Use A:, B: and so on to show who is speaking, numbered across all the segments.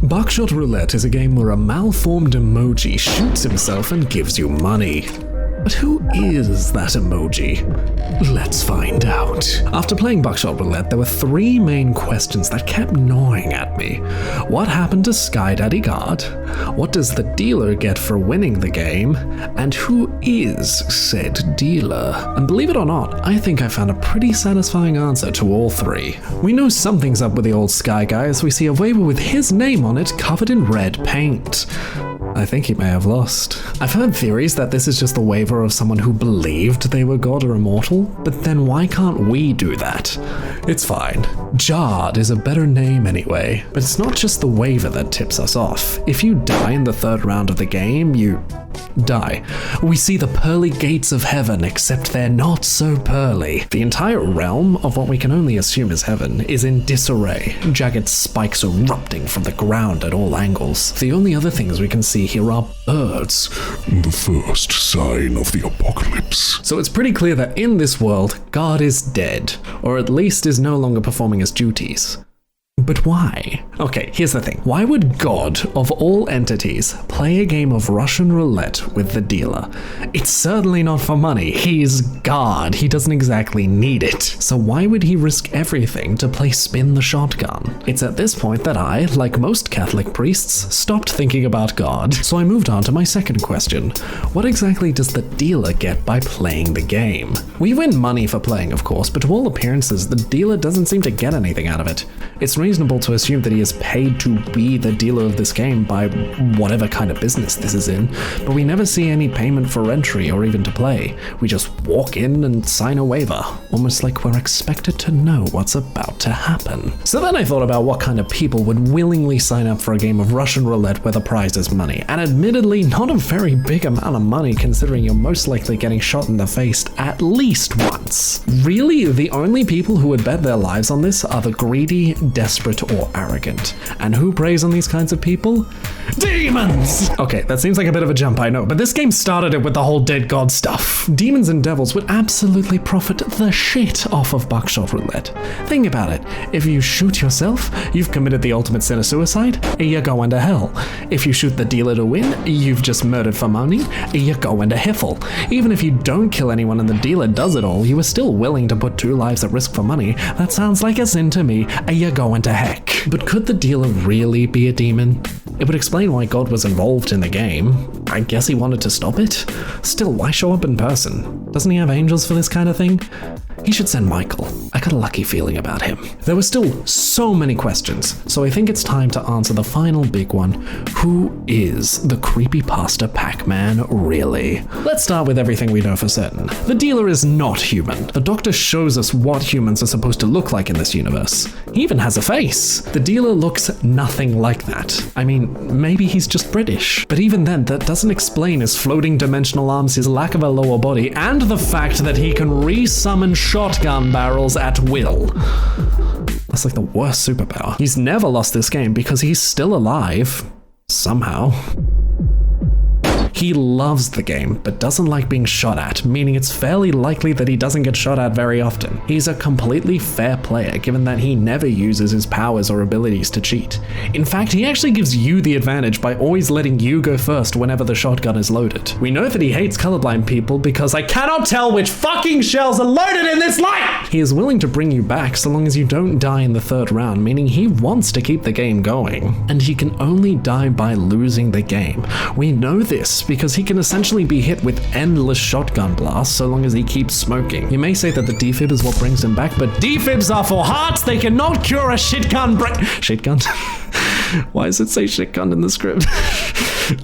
A: Buckshot Roulette is a game where a malformed emoji shoots himself and gives you money. But who is that emoji? Let's find out. After playing Buckshot Roulette, there were three main questions that kept gnawing at me. What happened to Sky Daddy God? What does the dealer get for winning the game? And who is said dealer? And believe it or not, I think I found a pretty satisfying answer to all three. We know something's up with the old Sky guy as we see a waiver with his name on it covered in red paint. I think he may have lost. I've heard theories that this is just the waiver of someone who believed they were God or immortal, but then why can't we do that? It's fine. Jard is a better name anyway, but it's not just the waiver that tips us off. If you die in the third round of the game, you die. We see the pearly gates of heaven, except they're not so pearly. The entire realm of what we can only assume is heaven is in disarray, jagged spikes erupting from the ground at all angles. The only other things we can see here are birds.
B: The first sign of the apocalypse.
A: So it's pretty clear that in this world, God is dead, or at least is no longer performing his duties. But why? Okay, here's the thing. Why would God, of all entities, play a game of Russian roulette with the dealer? It's certainly not for money. He's God. He doesn't exactly need it. So why would he risk everything to play spin the shotgun? It's at this point that I, like most Catholic priests, stopped thinking about God. So I moved on to my second question. What exactly does the dealer get by playing the game? We win money for playing, of course, but to all appearances, the dealer doesn't seem to get anything out of it. It's reasonable to assume that he is paid to be the dealer of this game by whatever kind of business this is in, but we never see any payment for entry or even to play. We just walk in and sign a waiver, almost like we're expected to know what's about to happen. So then I thought about what kind of people would willingly sign up for a game of Russian roulette where the prize is money, and admittedly not a very big amount of money considering you're most likely getting shot in the face at least once. Really, the only people who would bet their lives on this are the greedy, desperate, or arrogant. And who preys on these kinds of people? Demons! Okay, that seems like a bit of a jump, I know, but this game started it with the whole dead god stuff. Demons and devils would absolutely profit the shit off of Buckshot Roulette. Think about it. If you shoot yourself, you've committed the ultimate sin of suicide, you're going to hell. If you shoot the dealer to win, you've just murdered for money, you're going to Hiffle. Even if you don't kill anyone and the dealer does it all, you are still willing to put 2 lives at risk for money. That sounds like a sin to me, you're going to heck. But could the dealer really be a demon? It would explain why God was involved in the game. I guess he wanted to stop it? Still, why show up in person? Doesn't he have angels for this kind of thing? He should send Michael. I got a lucky feeling about him. There were still so many questions, so I think it's time to answer the final big one. Who is the creepypasta Pac-Man really? Let's start with everything we know for certain. The dealer is not human. The Doctor shows us what humans are supposed to look like in this universe. He even has a face. The dealer looks nothing like that. I mean, maybe he's just British. But even then, that doesn't explain his floating dimensional arms, his lack of a lower body, and the fact that he can re-summon shotgun barrels at will. That's like the worst superpower. He's never lost this game because he's still alive. Somehow. He loves the game, but doesn't like being shot at, meaning it's fairly likely that he doesn't get shot at very often. He's a completely fair player, given that he never uses his powers or abilities to cheat. In fact, he actually gives you the advantage by always letting you go first whenever the shotgun is loaded. We know that he hates colorblind people because I cannot tell which fucking shells are loaded in this light! He is willing to bring you back so long as you don't die in the third round, meaning he wants to keep the game going. And he can only die by losing the game. We know this because he can essentially be hit with endless shotgun blasts so long as he keeps smoking. You may say that the defib is what brings him back, but defibs are for hearts. They cannot cure a shitgun brain. Shitgun? Why does it say shitgun in the script?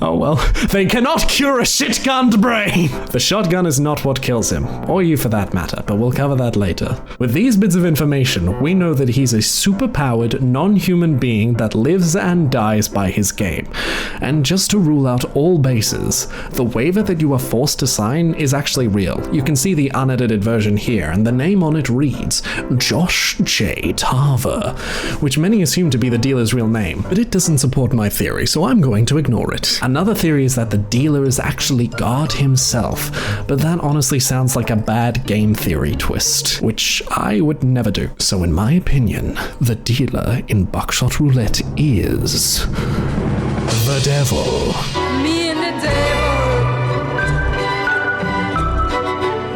A: Oh well. They cannot cure a shit-gunned brain! The shotgun is not what kills him, or you for that matter, but we'll cover that later. With these bits of information, we know that he's a super-powered, non-human being that lives and dies by his game. And just to rule out all bases, the waiver that you are forced to sign is actually real. You can see the unedited version here, and the name on it reads Josh J. Tarver, which many assume to be the dealer's real name, but it doesn't support my theory, so I'm going to ignore it. right. Another theory is that the dealer is actually God himself, but that honestly sounds like a bad game theory twist, which I would never do. So in my opinion, the dealer in Buckshot Roulette is the devil.
C: Me and the devil,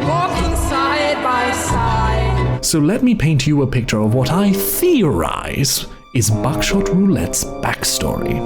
C: walking side by side.
A: So let me paint you a picture of what I theorize is Buckshot Roulette's backstory.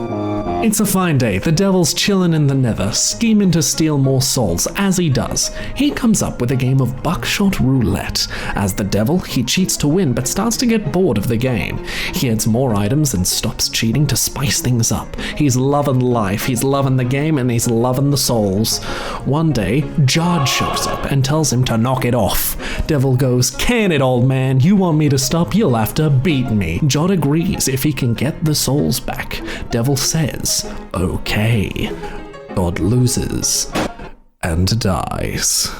A: It's a fine day. The devil's chillin' in the nether, scheming to steal more souls. As he does, he comes up with a game of Buckshot Roulette. As the devil, he cheats to win, but starts to get bored of the game. He adds more items and stops cheating to spice things up. He's loving life, he's loving the game, and he's loving the souls. One day, Jod shows up and tells him to knock it off. Devil goes, "Can it, old man? You want me to stop? You'll have to beat me." Jod agrees if he can get the souls back. Devil says, "Okay." God loses and dies.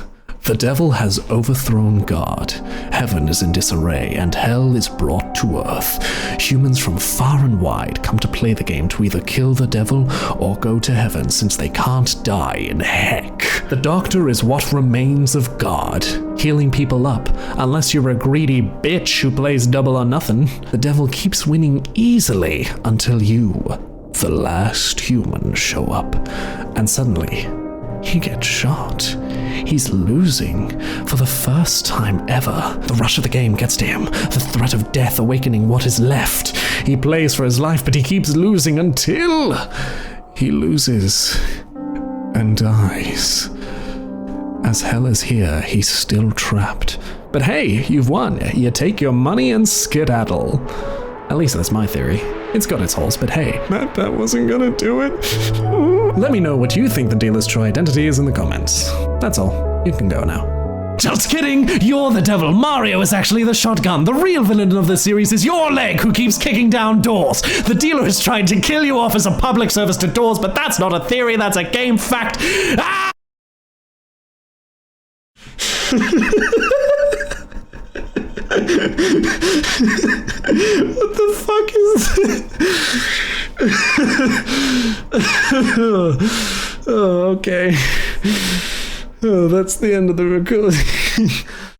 A: The devil has overthrown God. Heaven is in disarray and hell is brought to earth. Humans from far and wide come to play the game to either kill the devil or go to heaven since they can't die in heck. The doctor is what remains of God, healing people up, unless you're a greedy bitch who plays double or nothing. The devil keeps winning easily until you, the last human, show up, and suddenly he gets shot. He's losing for the first time ever. The rush of the game gets to him, the threat of death awakening what is left. He plays for his life, but he keeps losing until he loses and dies. As hell is here, he's still trapped. But hey, you've won. You take your money and skedaddle. At least that's my theory. It's got its holes, but hey, that wasn't gonna do it. Let me know what you think the dealer's true identity is in the comments. That's all. You can go now. Just kidding! You're the devil. Mario is actually the shotgun. The real villain of the series is your leg who keeps kicking down doors. The dealer is trying to kill you off as a public service to doors, but that's not a theory, that's a game fact. Ah! What the fuck is this? Oh, okay. Oh, that's the end of the recording.